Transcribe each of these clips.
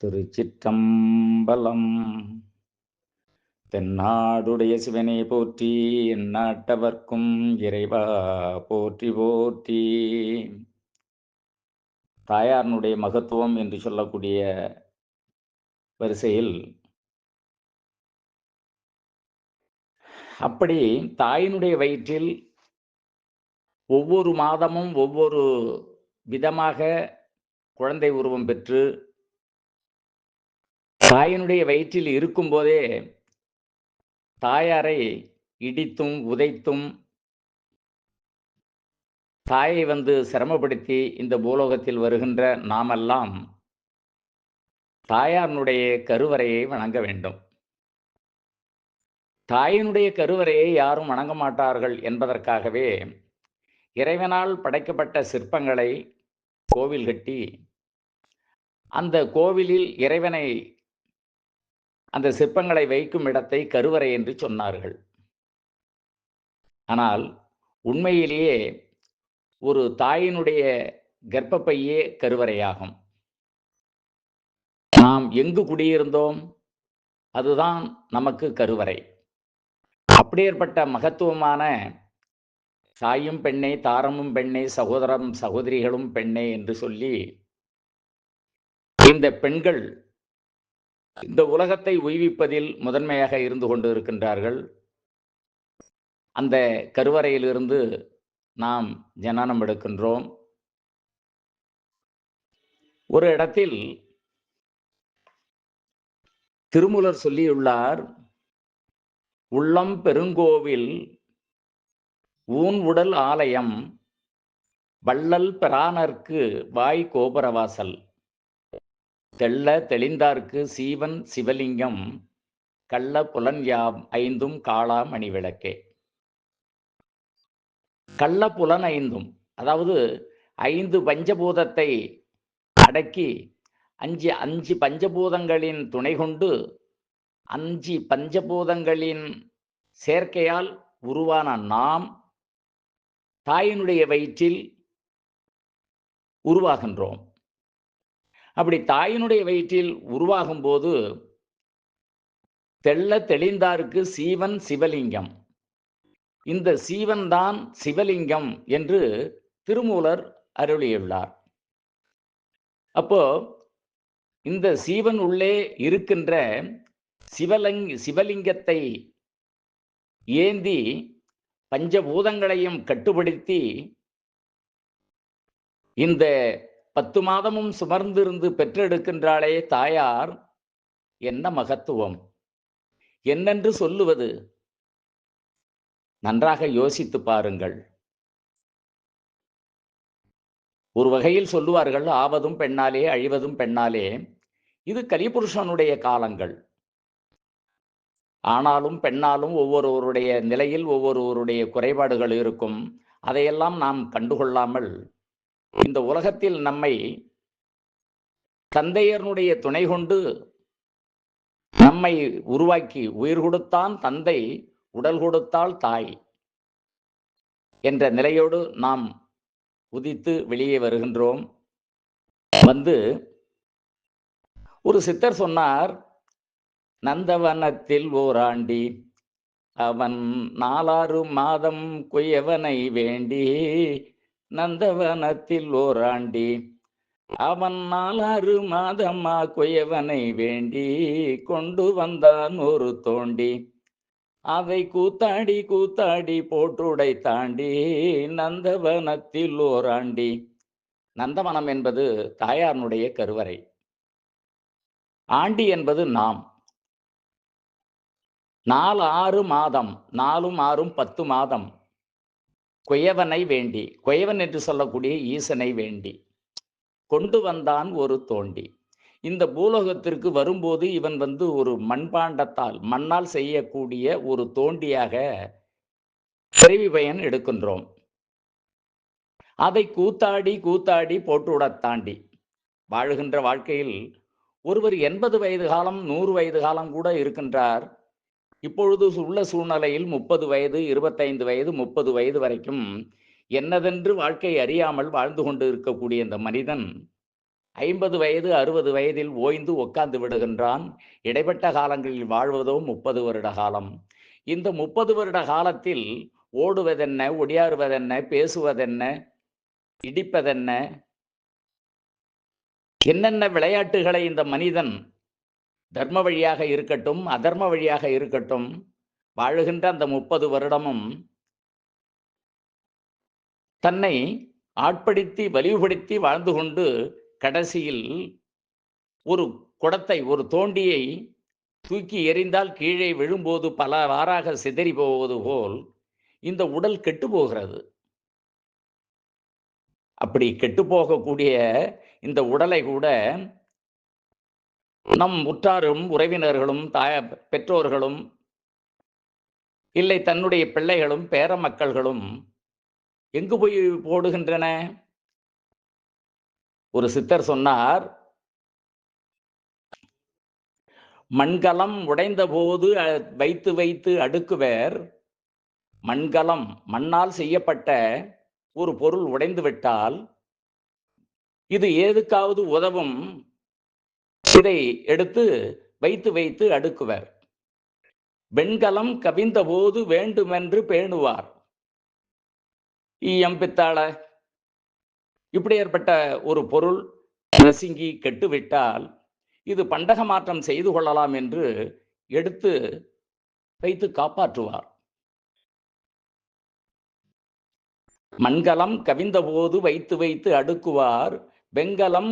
திருச்சிற்றம்பலம். தென்னாடுடைய சிவனே போற்றி, எந்நாட்டவர்க்கும் இறைவா போற்றி போற்றி. தாயாரனுடைய மகத்துவம் என்று சொல்லக்கூடிய வரிசையில், அப்படி தாயினுடைய வயிற்றில் ஒவ்வொரு மாதமும் ஒவ்வொரு விதமாக குழந்தை உருவம் பெற்று தாயினுடைய வயிற்றில் இருக்கும் போதே தாயாரை இடித்தும் உதைத்தும் தாயை சிரமப்படுத்தி இந்த பூலோகத்தில் வருகின்ற நாமெல்லாம் தாயாருடைய கருவறையை வணங்க வேண்டும். தாயினுடைய கருவறையை யாரும் வணங்க மாட்டார்கள் என்பதற்காகவே இறைவனால் படைக்கப்பட்ட சிற்பங்களை கோவில் கட்டி அந்த கோவிலில் இறைவனை அந்த சிற்பங்களை வைக்கும் இடத்தை கருவறை என்று சொன்னார்கள். ஆனால் உண்மையிலேயே ஒரு தாயினுடைய கர்ப்பப்பையே கருவறையாகும். நாம் எங்கு குடியிருந்தோம் அதுதான் நமக்கு கருவறை. அப்படியேற்பட்ட மகத்துவமான தாயும் பெண்ணே, தாரமும் பெண்ணே, சகோதரம் சகோதரிகளும் பெண்ணே என்று சொல்லி இந்த பெண்கள் இந்த உலகத்தை உய்விப்பதில் முதன்மையாக இருந்து கொண்டு இருக்கின்றார்கள். அந்த கருவறையிலிருந்து நாம் ஜனனம் எடுக்கின்றோம். ஒரு இடத்தில் திருமூலர் சொல்லியுள்ளார், உள்ளம் பெருங்கோவில் ஊன் உடல் ஆலயம் வள்ளல் பிரானர்க்கு வாய் கோபுரவாசல் தெள்ள தெளிந்தார்க்கு சீவன் சிவலிங்கம் கள்ள புலன் யாம் ஐந்தும் காளா மணி விளக்கே. கள்ள புலன் ஐந்தும், அதாவது 5 பஞ்சபூதத்தை அடக்கி அஞ்சு பஞ்சபூதங்களின் துணை கொண்டு 5 பஞ்சபூதங்களின் சேர்க்கையால் உருவான நாம் தாயினுடைய வயிற்றில் உருவாகின்றோம். அப்படி தாயினுடைய வயிற்றில் உருவாகும் போது தெள்ள தெளிந்தார்க்கு சீவன் சிவலிங்கம், இந்த சீவன் தான் சிவலிங்கம் என்று திருமூலர் அருளியுள்ளார். அப்போ இந்த சீவன் உள்ளே இருக்கின்ற சிவலிங்கத்தை ஏந்தி பஞ்சபூதங்களையும் கட்டுப்படுத்தி இந்த 10 மாதமும் சுமர்ந்திருந்து பெற்றெடுக்கின்றாளே தாயார், என்ன மகத்துவம், என்னென்று சொல்லுவது? நன்றாக யோசித்து பாருங்கள். ஒரு வகையில் சொல்லுவார்கள், ஆவதும் பெண்ணாலே அழிவதும் பெண்ணாலே. இது கலிபுருஷனுடைய காலங்கள். ஆனாலும் பெண்ணாலும் ஒவ்வொருவருடைய நிலையில் ஒவ்வொருவருடைய குறைபாடுகள் இருக்கும். அதையெல்லாம் நாம் கண்டுகொள்ளாமல் இந்த உலகத்தில் நம்மை தந்தையனுடைய துணை கொண்டு நம்மை உருவாக்கி உயிர் கொடுத்தான் தந்தை, உடல் கொடுத்தாள் தாய் என்ற நிலையோடு நாம் உதித்து வெளியே வருகின்றோம். ஒரு சித்தர் சொன்னார், நந்தவனத்தில் ஓராண்டி அவன் 4 மாதம் குயவனை வேண்டி, நந்தவனத்தில் ஓராண்டி அவன் 4 மாதமா குயவனை வேண்டி, கொண்டு வந்தான் ஒரு தோண்டி அதை கூத்தாடி கூத்தாடி போட்டுடை தாண்டி, நந்தவனத்தில் ஓராண்டி. நந்தவனம் என்பது தாயாருடைய கருவறை. ஆண்டி என்பது நாம். 4 மாதம், 4 6 10 மாதம் குயவனை வேண்டி, குயவன் என்று சொல்லக்கூடிய ஈசனை வேண்டி கொண்டு வந்தான் ஒரு தோண்டி. இந்த பூலோகத்திற்கு வரும்போது இவன் ஒரு மண்பாண்டத்தால், மண்ணால் செய்யக்கூடிய ஒரு தோண்டியாக பிறவி பயன் எடுக்கின்றோம். அதை கூத்தாடி கூத்தாடி போட்டுவிட தாண்டி வாழுகின்ற வாழ்க்கையில் ஒருவர் 80 வயது காலம் 100 வயது காலம் கூட இருக்கின்றார். இப்பொழுது உள்ள சூழ்நிலையில் 30 வயது 25 வயது 30 வயது வரைக்கும் என்னதென்று வாழ்க்கை அறியாமல் வாழ்ந்து கொண்டு இருக்கக்கூடிய இந்த மனிதன் 50 வயது 60 வயதில் ஓய்ந்து உட்கார்ந்து விடுகின்றான். இடைப்பட்ட காலங்களில் வாழ்வதோ 30 வருட காலம். இந்த 30 வருட காலத்தில் ஓடுவதென்ன, ஒடியாறுவதென்ன, பேசுவதென்ன, இடிப்பதென்ன, என்னென்ன விளையாட்டுகளை இந்த மனிதன் தர்ம வழியாக இருக்கட்டும், அதர்ம வழியாக இருக்கட்டும், வாழுகின்ற அந்த 30 வருடமும் தன்னை ஆட்படுத்தி வலிவுபடுத்தி வாழ்ந்து கொண்டு கடைசியில் ஒரு குடத்தை, ஒரு தோண்டியை தூக்கி எறிந்தால் கீழே விழும்போது பல வாராக சிதறி போவது போல் இந்த உடல் கெட்டு போகிறது. அப்படி கெட்டு போகக்கூடிய இந்த உடலை கூட நம் உற்றாரும் உறவினர்களும் பெற்றோர்களும் இல்லை தன்னுடைய பிள்ளைகளும் பேர மக்கள்களும் எங்கு போய் போடுகின்றன? ஒரு சித்தர் சொன்னார், மண்கலம் உடைந்த போது வைத்து வைத்து அடுக்குவர். மண்கலம், மண்ணால் செய்யப்பட்ட ஒரு பொருள் உடைந்து விட்டால் இது ஏதுக்காவது உதவும், இதை எடுத்து வைத்து வைத்து அடுக்குவர். வெண்கலம் கவிந்த போது வேண்டுமென்று பேணுவார். ஈயம் பித்தாள இப்படி ஏற்பட்ட ஒரு பொருள் நசுங்கி கெட்டுவிட்டால் இது பண்டக மாற்றம் செய்து கொள்ளலாம் என்று எடுத்து வைத்து காப்பாற்றுவார். மண்கலம் கவிந்த போது வைத்து வைத்து அடுக்குவார். வெண்கலம்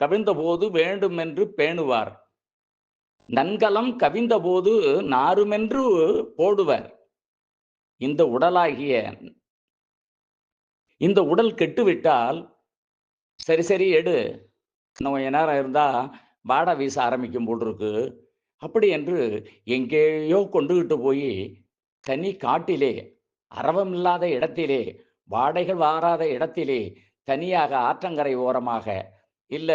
கவிழ்ந்த போது வேண்டுமென்று பேணுவார். நன்கலம் கவிந்த போது நாருமென்று போடுவர். இந்த உடலாகிய இந்த உடல் கெட்டுவிட்டால் சரி சரி எடு, இன்னும் கொஞ்ச நேரம் இருந்தா வாடை வீச ஆரம்பிக்கும் போல் இருக்கு, அப்படி என்று எங்கேயோ கொண்டுகிட்டு போய் தனி காட்டிலே, அரவம் இல்லாத இடத்திலே, வாடைகள் வாராத இடத்திலே, தனியாக ஆற்றங்கரை ஓரமாக இல்ல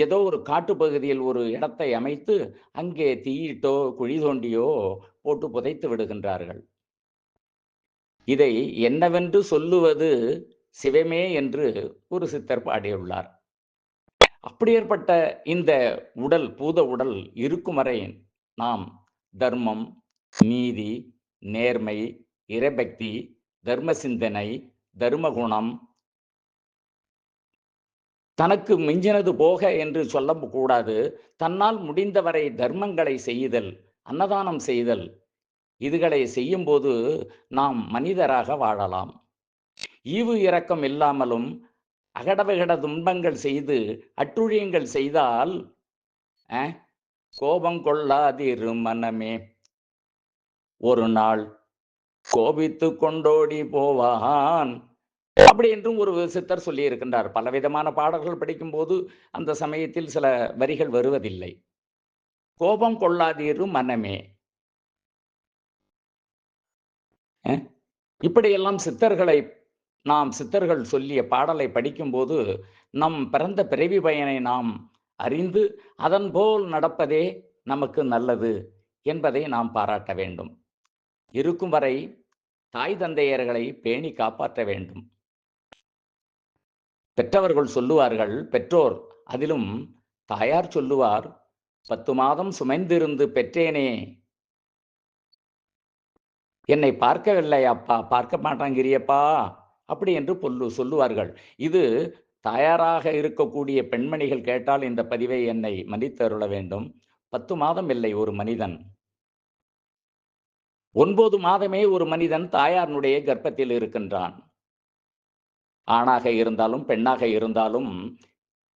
ஏதோ ஒரு காட்டுப்பகுதியில் ஒரு இடத்தை அமைத்து அங்கே தீயிட்டோ குழி தோண்டியோ போட்டு புதைத்து விடுகின்றார்கள். இதை என்னவென்று சொல்லுவது சிவமே என்று ஒரு சித்தர் பாடியுள்ளார். அப்படியேற்பட்ட இந்த உடல், பூத உடல் இருக்கும் வரை நாம் தர்மம், நீதி, நேர்மை, இறைபக்தி, தர்ம சிந்தனை, தர்மகுணம், தனக்கு மிஞ்சினது போக என்று சொல்லக்கூடாது. தன்னால் முடிந்தவரை தர்மங்களை செய்தல், அன்னதானம் செய்தல், இதுகளை செய்யும்போது நாம் மனிதராக வாழலாம். ஈவு இரக்கம் இல்லாமலும் அகடவகட துன்பங்கள் செய்து அட்டுழியங்கள் செய்தால் கோபம் கொள்ளாதிரு மனமே, ஒரு நாள் கோபித்து கொண்டோடி போவான், அப்படி என்றும் ஒரு சித்தர் சொல்லி இருக்கின்றார். பலவிதமான பாடல்கள் படிக்கும் போது அந்த சமயத்தில் சில வரிகள் வருவதில்லை. கோபம் கொள்ளாதிரு மனமே, இப்படியெல்லாம் சித்தர்கள் சொல்லிய பாடலை படிக்கும்போது நம் பிறந்த பிறவி பயனை நாம் அறிந்து அதன் போல் நடப்பதே நமக்கு நல்லது என்பதை நாம் பாராட்ட வேண்டும். இருக்கும் வரை தாய் தந்தையர்களை பேணி காப்பாற்ற வேண்டும். பெற்றவர்கள் சொல்லுவார்கள், பெற்றோர் அதிலும் தாயார் சொல்லுவார், 10 மாதம் சுமைந்திருந்து பெற்றேனே, என்னை பார்க்கவில்லை அப்பா, பார்க்க மாட்டாங்கிறியப்பா, அப்படி என்று சொல்லுவார்கள். இது தாயாராக இருக்கக்கூடிய பெண்மணிகள் கேட்டால் இந்த பதிவை என்னை மன்னித்தருள வேண்டும். 10 மாதம் இல்லை ஒரு மனிதன், 9 மாதமே ஒரு மனிதன் தாயாருடைய கர்ப்பத்தில் இருக்கின்றான். ஆணாக இருந்தாலும் பெண்ணாக இருந்தாலும்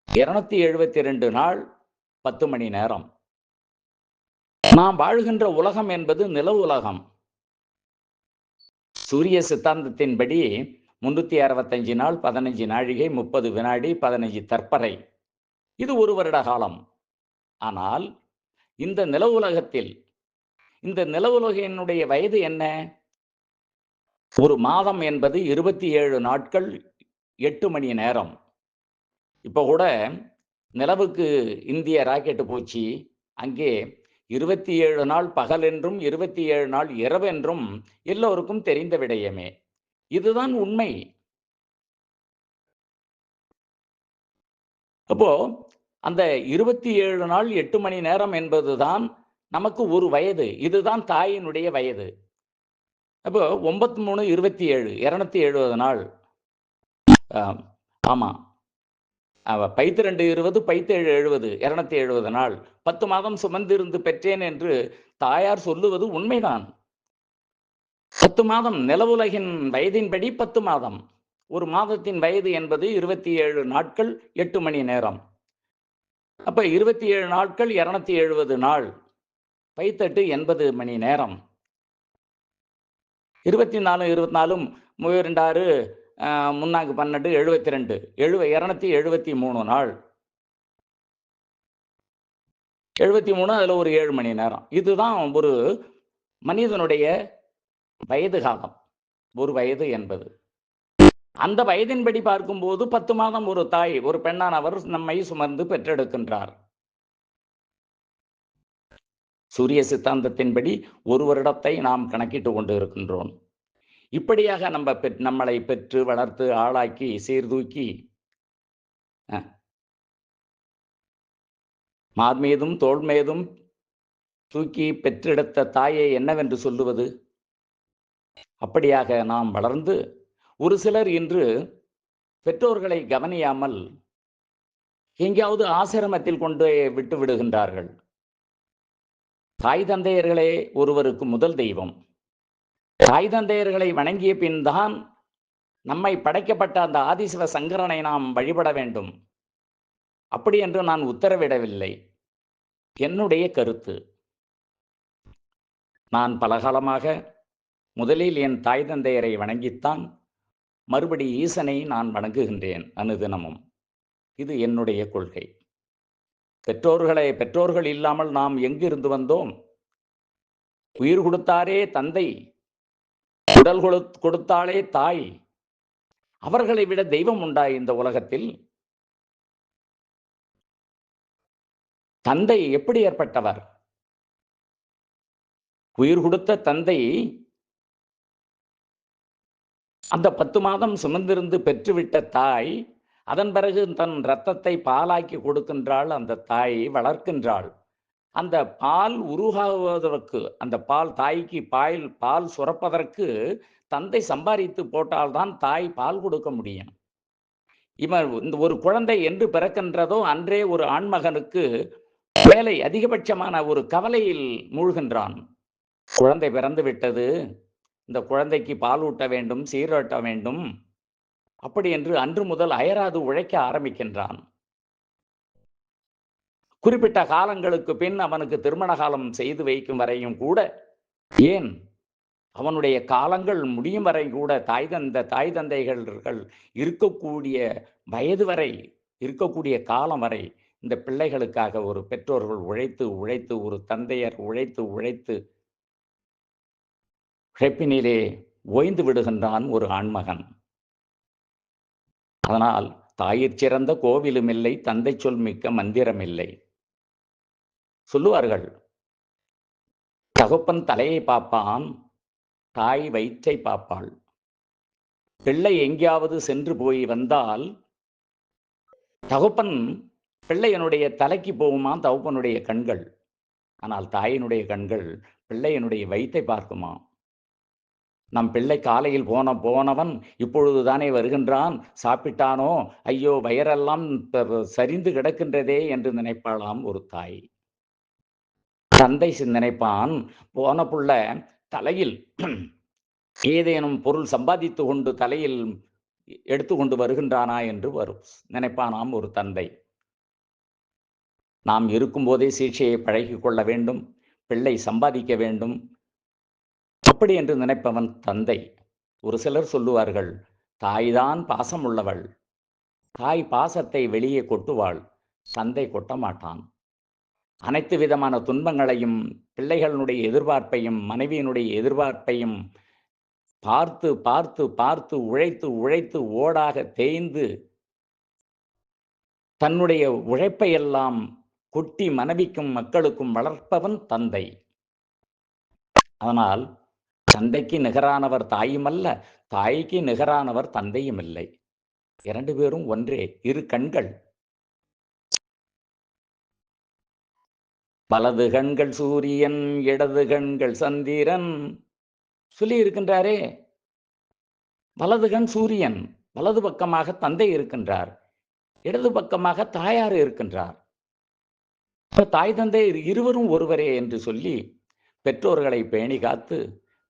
272 நாள் 10 மணி நேரம். நாம் வாழ்கின்ற உலகம் என்பது நில உலகம். சூரிய சித்தாந்தத்தின்படி 365 நாள் 15 நாழிகை 30 வினாடி 15 தற்பறை, இது 1 வருட காலம். ஆனால் இந்த நில உலகத்தில் இந்த நில உலகினுடைய வயது என்ன? ஒரு மாதம் என்பது 27 நாட்கள் 8 மணி நேரம். இப்போ கூட நிலவுக்கு இந்திய ராக்கெட்டு போச்சு, அங்கே 27 நாள் பகல் என்றும் 27 நாள் இரவு என்றும் எல்லோருக்கும் தெரிந்த விடயமே. இதுதான் உண்மை. அப்போ அந்த 27 நாள் 8 மணி நேரம் என்பதுதான் நமக்கு ஒரு வயது. இதுதான் தாயினுடைய வயது. அப்போ 93, 27 270 நாள். ஆமா. பைத்து 2 20, பைத்து 7 70 270 நாள். 10 மாதம் சுமந்திருந்து பெற்றேன் என்று தாயார் சொல்லுவது உண்மைதான். 10 மாதம் நிலவுலகின் வயதின்படி 10 மாதம். ஒரு மாதத்தின் வயது என்பது 27 நாட்கள் 8 மணி நேரம். அப்ப 27 நாட்கள் 270 நாள். பைத்தெட்டு 80 மணி நேரம். 24 24 2 6 12 72 273 நாள். 73 அதுல ஒரு 7 மணி நேரம். இதுதான் ஒரு மனிதனுடைய வயது காலம். ஒரு வயது என்பது. அந்த வயதின்படி பார்க்கும்போது 10 மாதம் ஒரு தாய், ஒரு பெண்ணானவர் நம்மை சுமந்து பெற்றெடுக்கின்றார். சூரிய சித்தாந்தத்தின்படி ஒரு வருடத்தை நாம் கணக்கிட்டு கொண்டு இருக்கின்றோம். இப்படியாக நம்மளை பெற்று வளர்த்து ஆளாக்கி சீர்தூக்கி மார்மீதும் தோள் மீதும் தூக்கி பெற்றெடுத்த தாயை என்னவென்று சொல்லுவது? அப்படியாக நாம் வளர்ந்து ஒரு சிலர் இன்று பெற்றோர்களை கவனியாமல் எங்கேயாவது ஆசிரமத்தில் கொண்டு விட்டு விடுகின்றார்கள். தாய் தந்தையர்களே ஒருவருக்கு முதல் தெய்வம். தாய் தந்தையர்களை வணங்கிய பின் தான் நம்மை படைக்கப்பட்ட அந்த ஆதிசிவ சங்கரனை நாம் வழிபட வேண்டும். அப்படி என்று நான் உத்தரவிடவில்லை. என்னுடைய கருத்து. நான் பலகாலமாக முதலில் என் தாய் தந்தையரை வணங்கித்தான் மறுபடி ஈசனை நான் வணங்குகின்றேன் அனுதினமும். இது என்னுடைய கொள்கை. பெற்றோர்கள் இல்லாமல் நாம் எங்கிருந்து வந்தோம்? உயிர் கொடுத்தாரே தந்தை, உடல் கொடுத்தாலே தாய். அவர்களை விட தெய்வம் உண்டா இந்த உலகத்தில்? தந்தை எப்படி ஏற்பட்டவர்? உயிர் கொடுத்த தந்தை அந்த 10 மாதம் சுமந்திருந்து பெற்றுவிட்ட தாய், அதன் பிறகு தன் இரத்தத்தை பாலாக்கி கொடுக்கின்றாள். அந்த தாயை வளர்க்கின்றாள். அந்த பால் உருவாகுவதற்கு, அந்த பால் தாய்க்கு பால் சுரப்பதற்கு தந்தை சம்பாதித்து போட்டால்தான் தாய் பால் கொடுக்க முடியும். இந்த ஒரு குழந்தை என்று பிறக்கின்றதோ அன்றே ஒரு ஆண்மகனுக்கு வேலை அதிகபட்சமான ஒரு கவலையில் மூழ்கின்றான். குழந்தை பிறந்து விட்டது, இந்த குழந்தைக்கு பால் ஊட்ட வேண்டும், சீரட்ட வேண்டும், அப்படி என்று அன்று முதல் அயராது உழைக்க ஆரம்பிக்கின்றான். குறிப்பிட்ட காலங்களுக்கு பின் அவனுக்கு திருமண காலம் செய்து வைக்கும் வரையும் கூட, ஏன் அவனுடைய காலங்கள் முடியும் வரை கூட தாய் தந்தைகள் இருக்கக்கூடிய வயது வரை, இருக்கக்கூடிய காலம் வரை இந்த பிள்ளைகளுக்காக ஒரு பெற்றோர்கள் உழைத்து உழைத்து, ஒரு தந்தையர் உழைத்து உழைத்து உழைப்பினிலே ஓய்ந்து விடுகின்றான் ஒரு ஆண்மகன். அதனால் தாயிற் சிறந்த கோவிலும் இல்லை, தந்தை சொல் மிக்க மந்திரம் இல்லை. சொல்லுவார்கள், தகப்பன் தலையை பார்ப்பான், தாய் வயிற்றை பார்ப்பாள். பிள்ளை எங்கேயாவது சென்று போய் வந்தால் தகப்பன் பிள்ளையனுடைய தலைக்கு போகுமா தகப்பனுடைய கண்கள். ஆனால் தாயினுடைய கண்கள் பிள்ளையனுடைய வயிற்றை பார்க்குமா. நம் பிள்ளை காலையில் போனவன் இப்பொழுதுதானே வருகின்றான், சாப்பிட்டானோ, ஐயோ வயரெல்லாம் சரிந்து கிடக்கின்றதே என்று நினைப்பாளாம் ஒரு தாய். தந்தை நினைப்பான், போன புள்ள தலையில் ஏதேனும் பொருள் சம்பாதித்து கொண்டு தலையில் எடுத்துக்கொண்டு வருகின்றானா என்று நினைப்பானாம் ஒரு தந்தை. நாம் இருக்கும்போதே சிகிச்சையை பழகிக் கொள்ள வேண்டும், பிள்ளை சம்பாதிக்க வேண்டும், அப்படி என்று நினைப்பவன் தந்தை. ஒரு சிலர் சொல்லுவார்கள், தாய்தான் பாசம் உள்ளவள், தாய் பாசத்தை வெளியே கொட்டுவாள், தந்தை கொட்ட மாட்டான். அனைத்து விதமான துன்பங்களையும், பிள்ளைகளுடைய எதிர்பார்ப்பையும், மனைவியினுடைய எதிர்பார்ப்பையும் பார்த்து பார்த்து பார்த்து உழைத்து உழைத்து ஓடாக தேய்ந்து தன்னுடைய உழைப்பை எல்லாம் கொட்டி மனைவிக்கும் மக்களுக்கும் வளர்ப்பவன் தந்தை. அதனால் தந்தைக்கு நிகரானவர் தாயும் அல்ல, தாய்க்கு நிகரானவர் தந்தையும் இல்லை. 2 பேரும் ஒன்றே, இரு கண்கள். வலது கண்கள் சூரியன், இடது கண்கள் சந்திரன் சொல்லி இருக்கின்றாரே. வலது கண் சூரியன், வலது பக்கமாக தந்தை இருக்கின்றார், இடது பக்கமாக தாயார் இருக்கின்றார். தாய் தந்தை இருவரும் ஒருவரே என்று சொல்லி பெற்றோர்களை பேணி காத்து,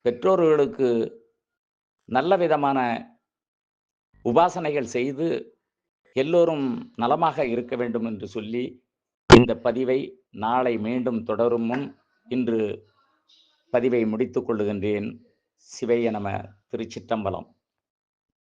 பெற்றோர்களுக்கு நல்ல விதமான உபாசனைகள் செய்து எல்லோரும் நலமாக இருக்க வேண்டும் என்று சொல்லி இந்த பதிவை நாளை மீண்டும் தொடரும் முன் இன்று பதிவை முடித்துக் கொள்ளுகின்றேன். சிவைய நம. திருச்சிற்றம்பலம்.